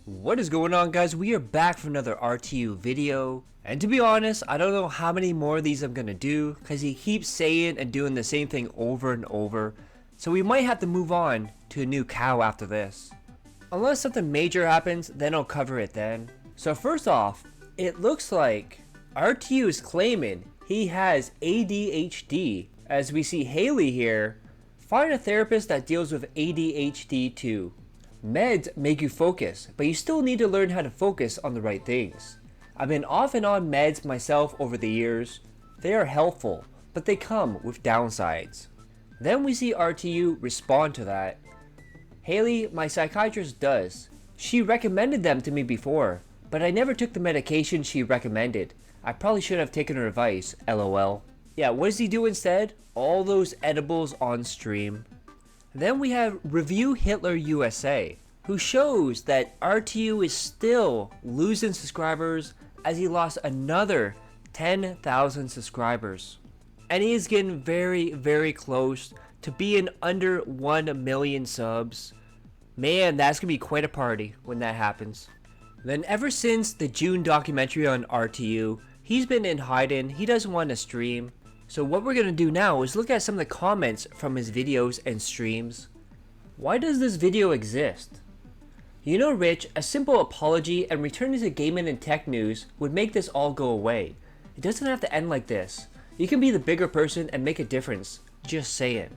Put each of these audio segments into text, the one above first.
What is going on, guys? We are back for another RTU video, and to be honest, I don't know how many more of these I'm gonna do because he keeps saying and doing the same thing over and over, so we might have to move on to a new cow after this. Unless something major happens, then I'll cover it then. So first off, it looks like RTU is claiming he has ADHD. As we see Haley here, find a therapist that deals with ADHD too. Meds make you focus, but you still need to learn how to focus on the right things. I've been off and on meds myself over the years. They are helpful, but they come with downsides. Then we see RTU respond to that. Haley, my psychiatrist does. She recommended them to me before, but I never took the medication she recommended. I probably should have taken her advice, lol. Yeah, what does he do instead? All those edibles on stream. Then we have Review Hitler USA, who shows that RTU is still losing subscribers as he lost another 10,000 subscribers. And he is getting very close to being under 1 million subs. Man, that's gonna be quite a party when that happens. Then ever since the June documentary on RTU, he's been in hiding. He doesn't want to stream. So what we're going to do now is look at some of the comments from his videos and streams. Why does this video exist? You know, Rich, a simple apology and returning to gaming and tech news would make this all go away. It doesn't have to end like this. You can be the bigger person and make a difference. Just saying.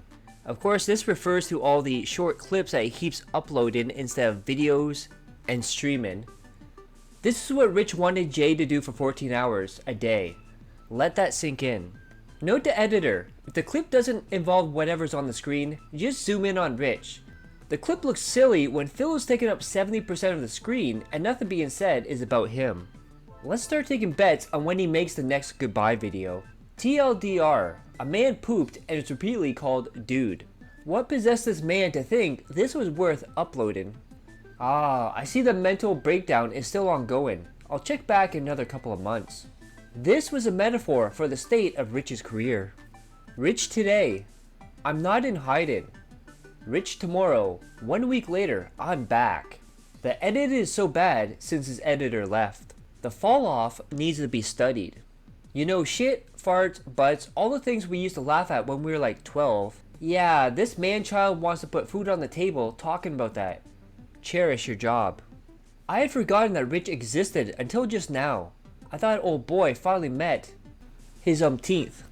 Of course, this refers to all the short clips that he keeps uploading instead of videos and streaming. This is what Rich wanted Jay to do for 14 hours a day. Let that sink in. Note to editor, if the clip doesn't involve whatever's on the screen, just zoom in on Rich. The clip looks silly when Phil is taking up 70% of the screen and nothing being said is about him. Let's start taking bets on when he makes the next goodbye video. TLDR, a man pooped and is repeatedly called dude. What possessed this man to think this was worth uploading? Ah, I see the mental breakdown is still ongoing. I'll check back in another couple of months. This was a metaphor for the state of Rich's career. Rich today, I'm not in hiding. Rich tomorrow, 1 week later, I'm back. The edit is so bad since his editor left. The fall off needs to be studied. You know, shit, farts, butts, all the things we used to laugh at when we were like 12. Yeah, this man-child wants to put food on the table talking about that. Cherish your job. I had forgotten that Rich existed until just now. I thought old boy finally met his umpteenth.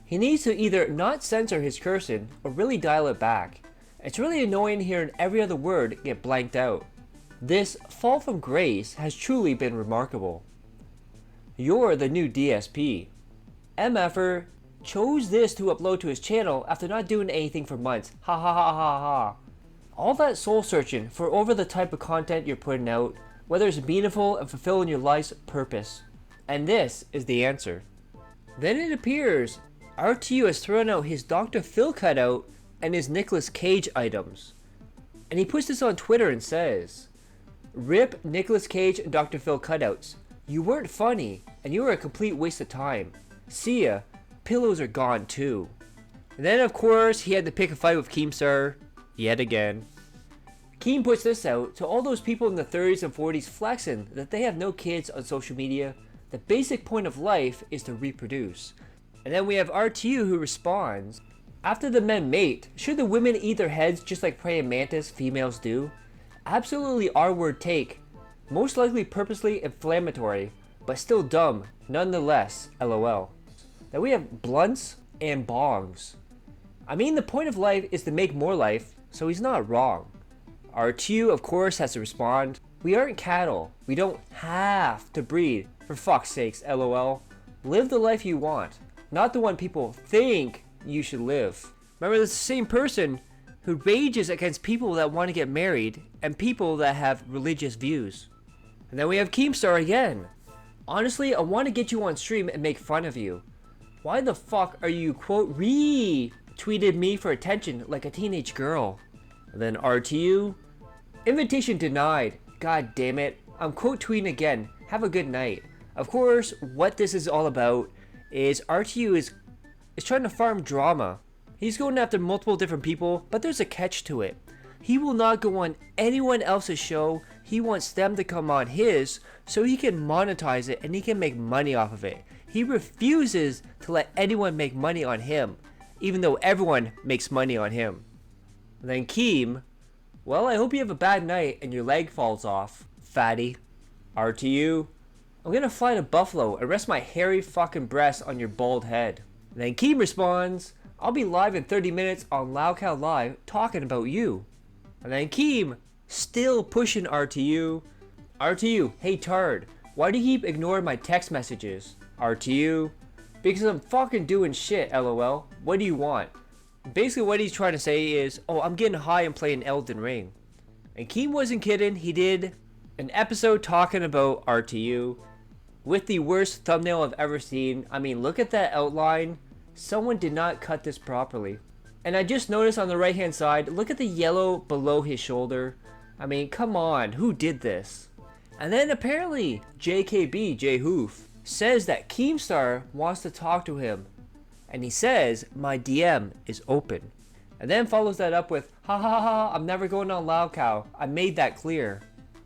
He needs to either not censor his cursing or really dial it back. It's really annoying hearing every other word get blanked out. This fall from grace has truly been remarkable. You're the new DSP. MFer chose this to upload to his channel after not doing anything for months. Ha ha ha ha ha. All that soul searching for over the type of content you're putting out, whether it's meaningful and fulfilling your life's purpose. And this is the answer. Then it appears RTU has thrown out his Dr. Phil cutout and his Nicolas Cage items. And he puts this on Twitter and says, "Rip Nicolas Cage and Dr. Phil cutouts. You weren't funny and you were a complete waste of time. See ya. Pillows are gone too." And then of course he had to pick a fight with Keemstar yet again. Keem puts this out to all those people in the 30s and 40s flexing that they have no kids on social media. The basic point of life is to reproduce. And then we have RTU who responds, after the men mate, should the women eat their heads just like praying mantis females do? Absolutely R-word take. Most likely purposely inflammatory, but still dumb nonetheless, lol. Then we have blunts and bongs. I mean, the point of life is to make more life, so he's not wrong. RTU of course has to respond, we aren't cattle, we don't have to breed. For fuck's sakes, lol. Live the life you want, not the one people think you should live. Remember, this is the same person who rages against people that want to get married and people that have religious views. And then we have Keemstar again. Honestly, I want to get you on stream and make fun of you. Why the fuck are you quote retweeted me for attention like a teenage girl? And then RTU, invitation denied. God damn it. I'm quote tweeting again. Have a good night. Of course, what this is all about is RTU is trying to farm drama. He's going after multiple different people, but there's a catch to it. He will not go on anyone else's show. He wants them to come on his so he can monetize it and he can make money off of it. He refuses to let anyone make money on him, even though everyone makes money on him. And then Keem, well, I hope you have a bad night and your leg falls off, fatty. RTU, I'm gonna fly to Buffalo and rest my hairy fucking breast on your bald head. And then Keem responds, I'll be live in 30 minutes on LowCal Live talking about you. And then Keem, still pushing RTU. RTU, hey Tard, why do you keep ignoring my text messages? RTU, because I'm fucking doing shit, lol. What do you want? Basically what he's trying to say is, oh, I'm getting high and playing Elden Ring. And Keem wasn't kidding, he did an episode talking about RTU with the worst thumbnail I've ever seen. I mean, look at that outline. Someone did not cut this properly. And I just noticed on the right hand side, look at the yellow below his shoulder. I mean, come on, who did this? And then apparently JKB, J-Hoof, says that Keemstar wants to talk to him. And he says, my DM is open. And then follows that up with, ha ha ha, I'm never going on LowCal. I made that clear.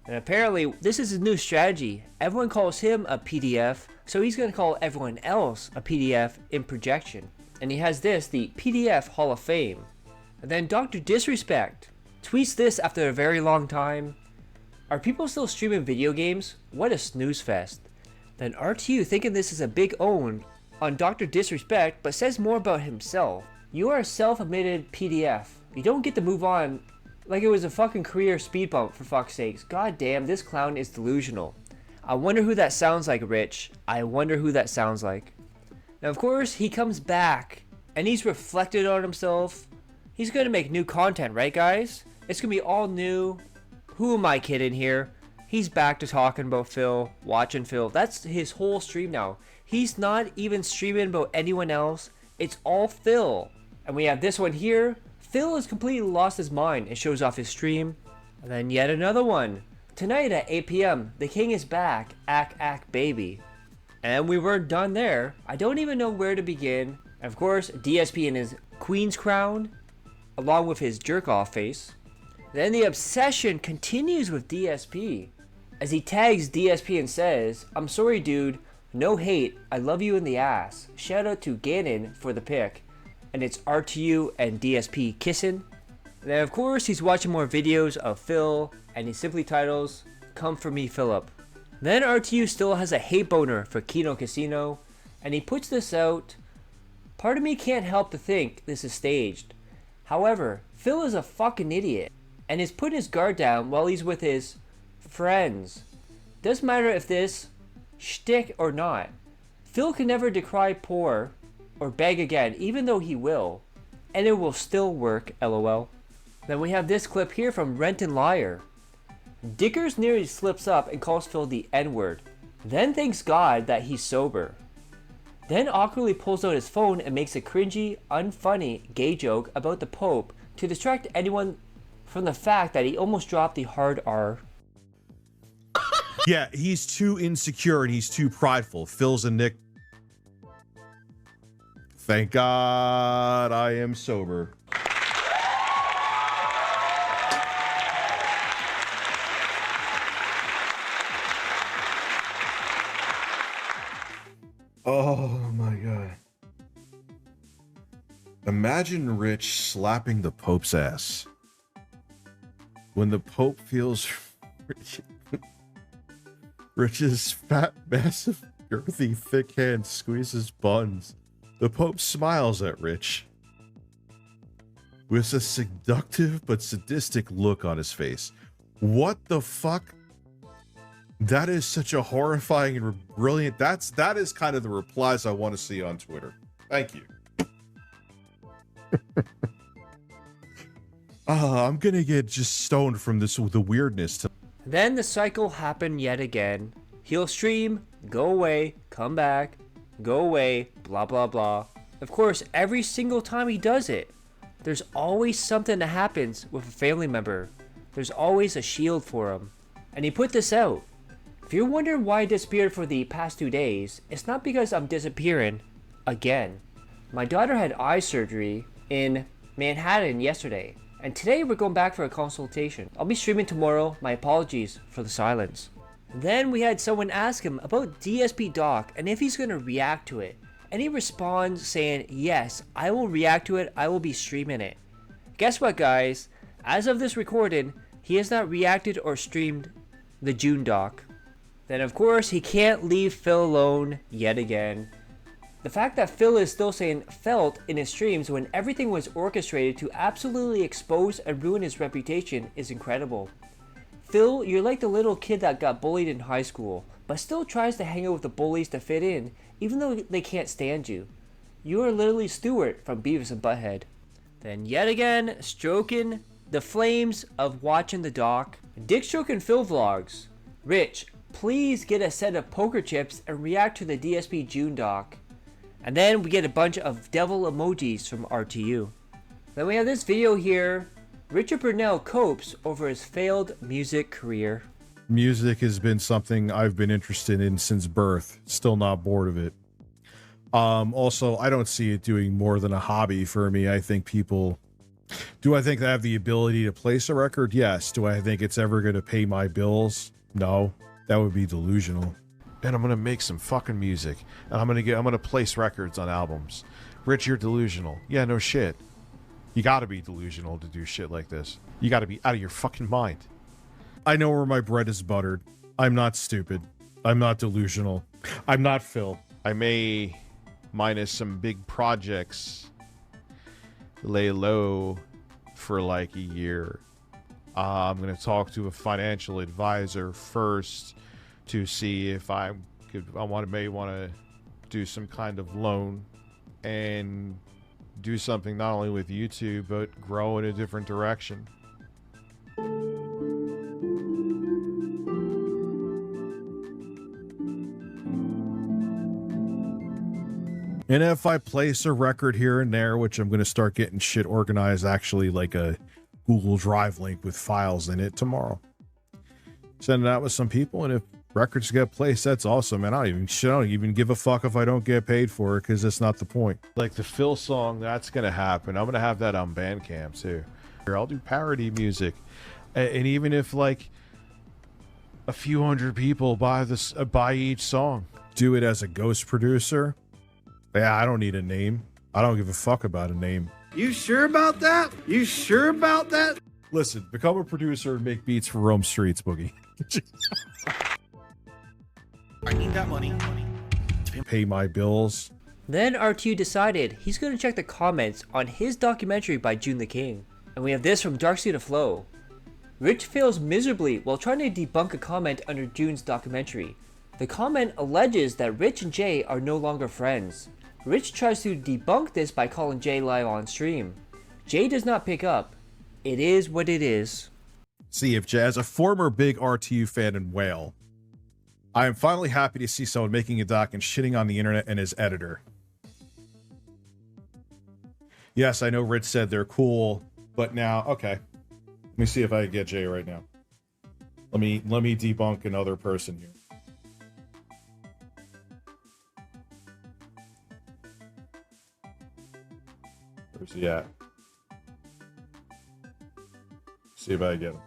And apparently this is his new strategy. Everyone calls him a PDF, so he's gonna call everyone else a PDF in projection. And he has this, the PDF Hall of Fame. And then Dr. Disrespect tweets this after a very long time. Are people still streaming video games? What a snooze fest. Then RTU thinking this is a big own on Dr. Disrespect, but says more about himself. You are a self-admitted PDF. You don't get to move on like it was a fucking career speed bump, for fuck's sakes. God damn, this clown is delusional. I wonder who that sounds like, Rich. I wonder who that sounds like. Now, of course, he comes back and he's reflected on himself. He's gonna make new content, right, guys? It's gonna be all new. Who am I kidding here? He's back to talking about Phil, watching Phil. That's his whole stream now. He's not even streaming about anyone else. It's all Phil. And we have this one here. Phil has completely lost his mind and shows off his stream. And then yet another one. Tonight at 8 p.m., the king is back. Ack baby. And we weren't done there. I don't even know where to begin. And of course, DSP in his queen's crown, along with his jerk-off face. Then the obsession continues with DSP, as he tags DSP and says, I'm sorry dude, no hate, I love you in the ass. Shout out to Ganon for the pic. And it's RTU and DSP kissing. And then of course he's watching more videos of Phil, and he simply titles, Come for me Philip. Then RTU still has a hate boner for Kino Casino, and he puts this out. Part of me can't help to think this is staged. However, Phil is a fucking idiot, and is putting his guard down while he's with his friends. Doesn't matter if this shtick or not. Phil can never decry poor or beg again, even though he will, and it will still work, lol. Then we have this clip here from Renton Liar. Dickers nearly slips up and calls Phil the N-word, then thanks God that he's sober. Then awkwardly pulls out his phone and makes a cringy, unfunny gay joke about the Pope to distract anyone from the fact that he almost dropped the hard R. Yeah, he's too insecure and he's too prideful. Phil's a Nick. Thank God I am sober. Oh my God. Imagine Rich slapping the Pope's ass. When the Pope feels Rich's fat, massive, girthy, thick hand squeezes buns, the Pope smiles at Rich with a seductive but sadistic look on his face. What the fuck? That is such a horrifying and brilliant. That is kind of the replies I want to see on Twitter. Thank you. I'm gonna get just stoned from this, the weirdness. Then the cycle happened yet again. He'll stream, go away, come back, go away, blah blah blah. Of course, every single time he does it, there's always something that happens with a family member. There's always a shield for him. And he put this out. If you're wondering why I disappeared for the past 2 days, it's not because I'm disappearing again. My daughter had eye surgery in Manhattan yesterday, And today we're going back for a consultation. I'll be streaming tomorrow, my apologies for the silence. Then we had someone ask him about DSP Doc and if he's going to react to it. And he responds saying, yes, I will react to it, I will be streaming it. Guess what guys, as of this recording, he has not reacted or streamed the June Doc. Then of course he can't leave Phil alone yet again. The fact that Phil is still saying felt in his streams when everything was orchestrated to absolutely expose and ruin his reputation is incredible. Phil, you're like the little kid that got bullied in high school, but still tries to hang out with the bullies to fit in, even though they can't stand you. You are literally Stewart from Beavis and Butthead. Then yet again, stroking the flames of watching the doc. Dick stroking Phil vlogs. Rich, please get a set of poker chips and react to the DSP June doc. And then we get a bunch of devil emojis from RTU. Then we have this video here. Richard Burnell copes over his failed music career. Music has been something I've been interested in since birth. Still not bored of it. Also, I don't see it doing more than a hobby for me. I think people... Do I think they have the ability to place a record? Yes. Do I think it's ever going to pay my bills? No. That would be delusional. And I'm gonna make some fucking music, and I'm gonna place records on albums. Rich, you're delusional. Yeah, no shit. You gotta be delusional to do shit like this. You gotta be out of your fucking mind. I know where my bread is buttered. I'm not stupid. I'm not delusional. I'm not Phil. I may, minus some big projects, lay low for like a year. I'm gonna talk to a financial advisor first to see if may want to do some kind of loan and do something not only with YouTube but grow in a different direction. And if I place a record here and there, which I'm going to start getting shit organized, actually like a Google Drive link with files in it tomorrow. Send it out with some people, and if records get placed, that's awesome, man. I don't even give a fuck if I don't get paid for it, because that's not the point. Like the Phil song, that's gonna happen. I'm gonna have that on Bandcamp too. I'll do parody music, and even if like a few hundred people buy each song, do it as a ghost producer. Yeah, I don't need a name. I don't give a fuck about a name. You sure about that? You sure about that? Listen, become a producer and make beats for Rome Streets, Boogie. I need that money. Pay my bills. Then R2 decided he's going to check the comments on his documentary by June the King. And we have this from Dark State of Flow. Rich fails miserably while trying to debunk a comment under June's documentary. The comment alleges that Rich and Jay are no longer friends. Rich tries to debunk this by calling Jay live on stream. Jay does not pick up. It is what it is. See, if Jay, as a former big RTU fan and whale, I am finally happy to see someone making a doc and shitting on the internet and his editor. Yes, I know Rich said they're cool, but now, okay. Let me see if I can get Jay right now. Let me debunk another person here. Where's he at? See if I get him.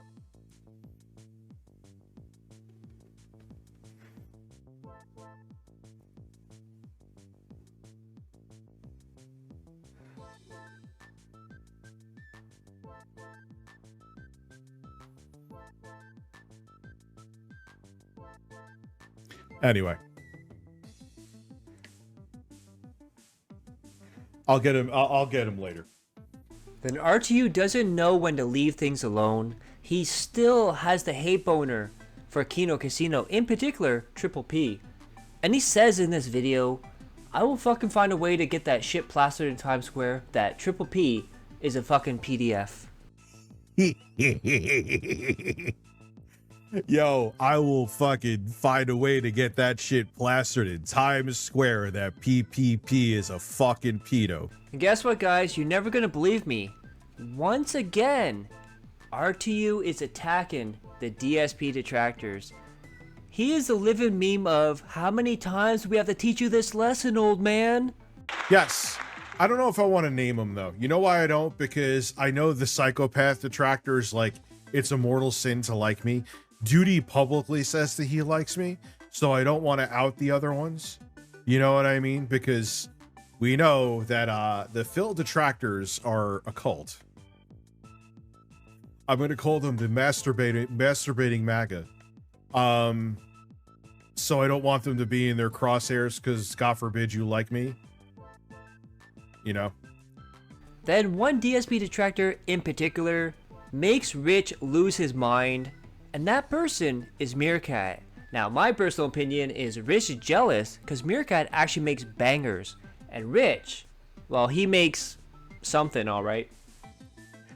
Anyway, I'll get him. I'll get him later. Then RTU doesn't know when to leave things alone. He still has the hate boner for Kino Casino, in particular Triple P. And he says in this video, I will fucking find a way to get that shit plastered in Times Square that Triple P is a fucking PDF. Yo, I will fucking find a way to get that shit plastered in Times Square that PPP is a fucking pedo. And guess what, guys? You're never gonna believe me. Once again, RTU is attacking the DSP detractors. He is the living meme of, how many times do we have to teach you this lesson, old man? Yes, I don't know if I want to name him though. You know why I don't? Because I know the psychopath detractors, like, it's a mortal sin to like me. Duty publicly says that he likes me, so I don't want to out the other ones. You know what I mean? Because we know that the Phil detractors are a cult. I'm going to call them the masturbating MAGA. So I don't want them to be in their crosshairs because God forbid you like me. You know? Then one DSP detractor in particular makes Rich lose his mind, and that person is Meerkat. Now, my personal opinion is Rich is jealous because Meerkat actually makes bangers, and Rich, well, he makes something, alright.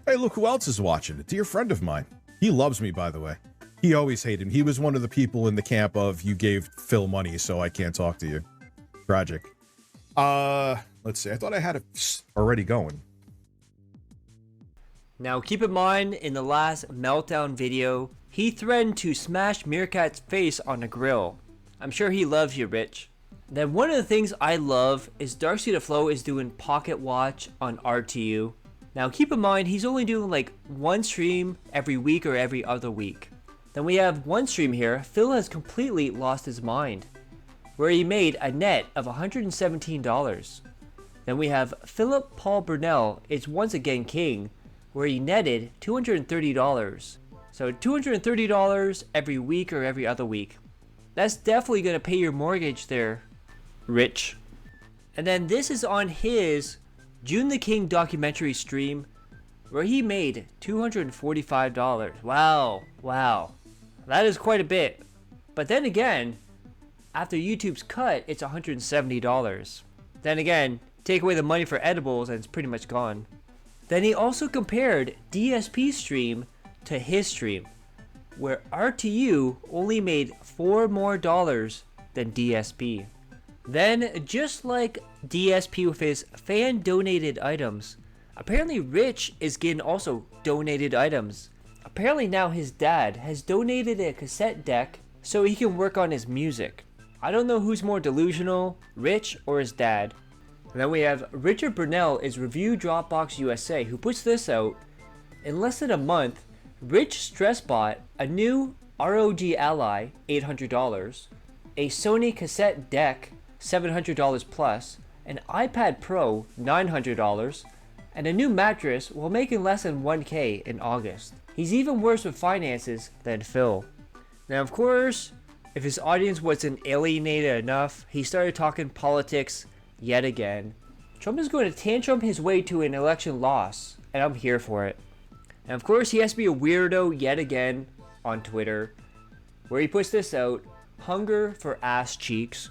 Hey, look who else is watching. A dear friend of mine. He loves me, by the way. He always hated me. He was one of the people in the camp of, you gave Phil money, so I can't talk to you. Tragic. Let's see. I thought I had it already going. Now, keep in mind, in the last meltdown video, he threatened to smash Meerkat's face on a grill. I'm sure he loves you, Rich. Then one of the things I love is Darcy the Flow is doing Pocket Watch on RTU. Now, keep in mind, he's only doing like one stream every week or every other week. Then we have one stream here, Phil has completely lost his mind, where he made a net of $117. Then we have Philip Paul Burnell is once again king, where he netted $230. So $230 every week or every other week. That's definitely going to pay your mortgage there, Rich. And then this is on his June the King documentary stream, where he made $245. Wow. That is quite a bit. But then again, after YouTube's cut, it's $170. Then again, take away the money for edibles and it's pretty much gone. Then he also compared DSP's stream to his stream, where RTU only made $4 more than DSP. Then, just like DSP with his fan donated items, apparently Rich is getting also donated items. Apparently now his dad has donated a cassette deck so he can work on his music. I don't know who's more delusional, Rich or his dad. And then we have Richard Burnell is Review Dropbox USA, who puts this out. In less than a month, Rich stress bought a new ROG Ally, $800, a Sony cassette deck, $700 plus, an iPad Pro, $900, and a new mattress while making less than 1K in August. He's even worse with finances than Phil. Now, of course, if his audience wasn't alienated enough, he started talking politics yet again. Trump is going to tantrum his way to an election loss, and I'm here for it. And of course, he has to be a weirdo yet again on Twitter, where he puts this out, hunger for ass cheeks.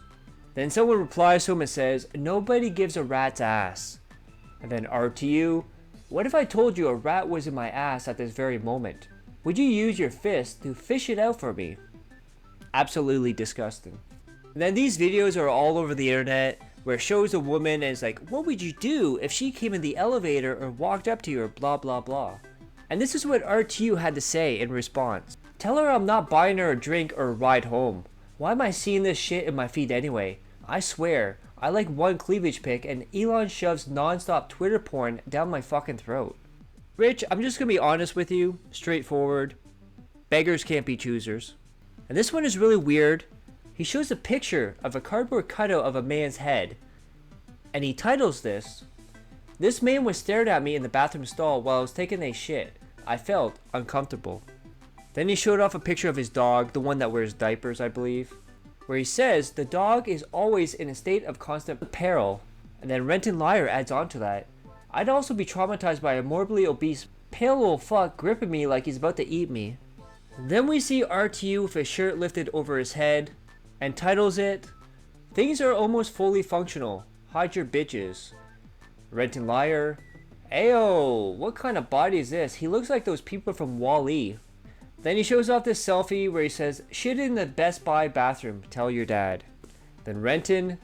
Then someone replies to him and says, nobody gives a rat's ass. And then RTU, what if I told you a rat was in my ass at this very moment? Would you use your fist to fish it out for me? Absolutely disgusting. And then these videos are all over the internet, where it shows a woman and it's like, what would you do if she came in the elevator or walked up to you or blah blah blah. And this is what RTU had to say in response. Tell her I'm not buying her a drink or a ride home. Why am I seeing this shit in my feed anyway? I swear, I like one cleavage pic and Elon shoves non-stop Twitter porn down my fucking throat. Rich, I'm just gonna be honest with you, straightforward. Beggars can't be choosers. And this one is really weird. He shows a picture of a cardboard cutout of a man's head, and he titles this, "This man was stared at me in the bathroom stall while I was taking a shit. I felt uncomfortable." Then he showed off a picture of his dog, the one that wears diapers, I believe, where he says the dog is always in a state of constant peril. And then Renton Liar adds on to that, "I'd also be traumatized by a morbidly obese, pale little fuck gripping me like he's about to eat me." Then we see RTU with his shirt lifted over his head, and titles it, "Things are almost fully functional. Hide your bitches." Renton Liar, "Ayo, what kind of body is this? He looks like those people from Wall-E." Then he shows off this selfie where he says, "Shit in the Best Buy bathroom, tell your dad." Then Renton,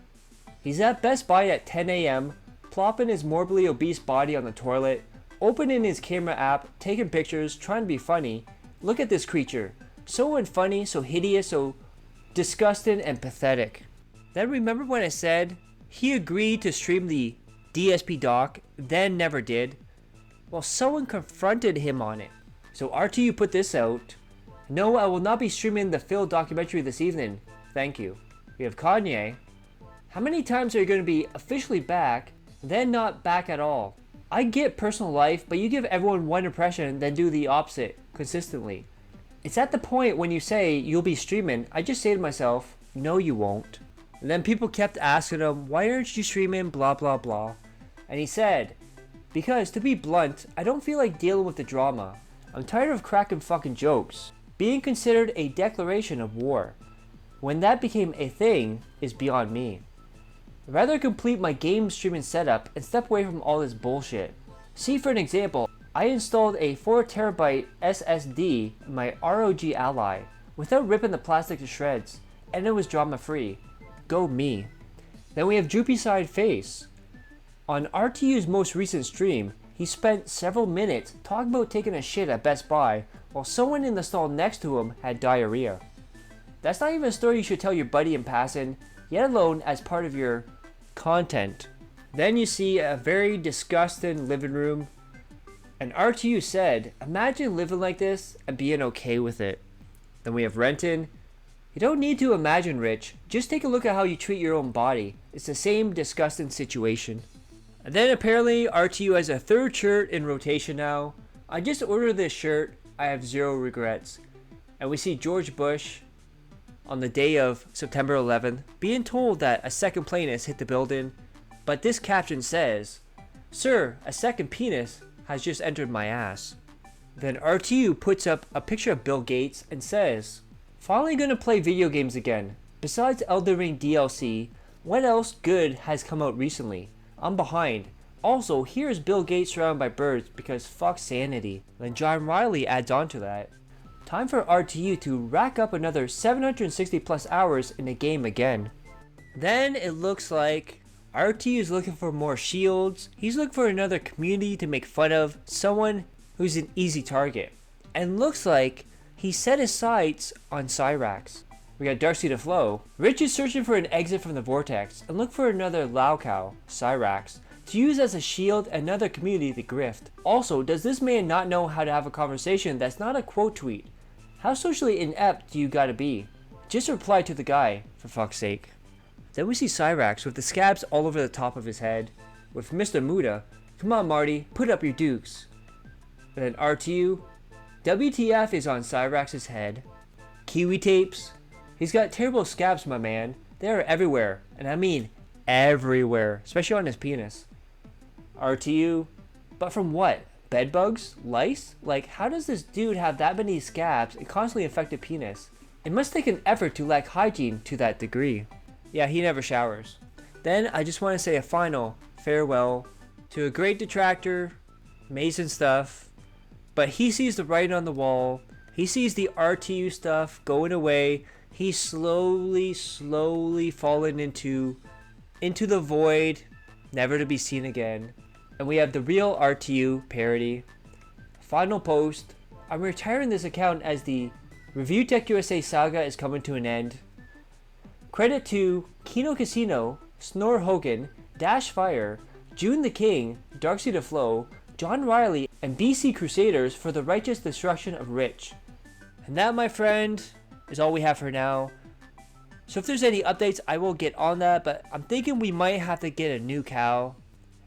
he's at Best Buy at 10 a.m., plopping his morbidly obese body on the toilet, opening his camera app, taking pictures, trying to be funny. Look at this creature. So unfunny, so hideous, so disgusting and pathetic. Then remember when I said he agreed to stream the DSP doc, then never did. Well, someone confronted him on it. So RTU put this out. No, I will not be streaming the Phil documentary this evening. Thank you. We have Kanye. How many times are you going to be officially back, then not back at all? I get personal life, but you give everyone one impression, then do the opposite consistently. It's at the point when you say you'll be streaming, I just say to myself, no you won't. And then people kept asking him, why aren't you streaming, blah blah blah. And he said, because to be blunt, I don't feel like dealing with the drama. I'm tired of cracking fucking jokes. Being considered a declaration of war, when that became a thing, is beyond me. I'd rather complete my game streaming setup and step away from all this bullshit. See, for an example, I installed a 4TB SSD in my ROG Ally without ripping the plastic to shreds, and it was drama free. Go me. Then we have Droopy Side Face. On RTU's most recent stream, he spent several minutes talking about taking a shit at Best Buy while someone in the stall next to him had diarrhea. That's not even a story you should tell your buddy in passing, yet alone as part of your content. Then you see a very disgusting living room, and RTU said, imagine living like this and being okay with it. Then we have Renton. You don't need to imagine, Rich. Just take a look at how you treat your own body. It's the same disgusting situation. And then apparently RTU has a third shirt in rotation now. I just ordered this shirt. I have zero regrets. And we see George Bush on the day of September 11th being told that a second plane has hit the building. But this caption says, "Sir, a second penis has just entered my ass." Then RTU puts up a picture of Bill Gates and says, finally gonna play video games again. Besides Elden Ring DLC, what else good has come out recently? I'm behind. Also, here's Bill Gates surrounded by birds because fuck sanity. Then John Riley adds on to that. Time for RTU to rack up another 760 plus hours in the game again. Then it looks like RTU is looking for more shields. He's looking for another community to make fun of, someone who's an easy target. And looks like he set his sights on Cyrax. We got Darcy the Flow. Rich is searching for an exit from the vortex and look for another Laucow, Cyrax, to use as a shield and another community to grift. Also, does this man not know how to have a conversation that's not a quote tweet? How socially inept do you gotta be? Just reply to the guy, for fuck's sake. Then we see Cyrax with the scabs all over the top of his head, with Mr. Muda, come on Marty, put up your dukes. And then RTU, WTF is on Cyrax's head. Kiwi tapes, he's got terrible scabs, my man. They are everywhere, and I mean everywhere, especially on his penis. RTU, but from what? Bed bugs? Lice? Like, how does this dude have that many scabs and constantly infected penis? It must take an effort to lack hygiene to that degree. Yeah, he never showers. Then I just want to say a final farewell to a great detractor, amazing stuff, but he sees the writing on the wall. He sees the RTU stuff going away. He's slowly falling into the void, never to be seen again. And we have the real RTU parody. Final post. I'm retiring this account as the Reviewtechusa saga is coming to an end. Credit to Kino Casino, Snore Hogan, Dash Fire, June the King, Darcy the Flow, John Riley, and BC Crusaders for the righteous destruction of Rich. And that, my friend, is all we have for now. So if there's any updates, I will get on that, but I'm thinking we might have to get a new cow.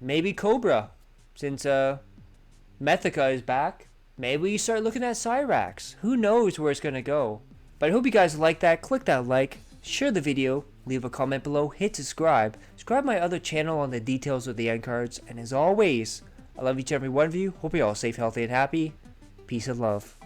Maybe Cobra, since Methica is back. Maybe we start looking at Cyrax. Who knows where it's gonna go. But I hope you guys like that. Click that like, share the video, leave a comment below, hit subscribe. Subscribe my other channel on the details of the end cards. And as always, I love each and every one of you. Hope you're all safe, healthy, and happy. Peace and love.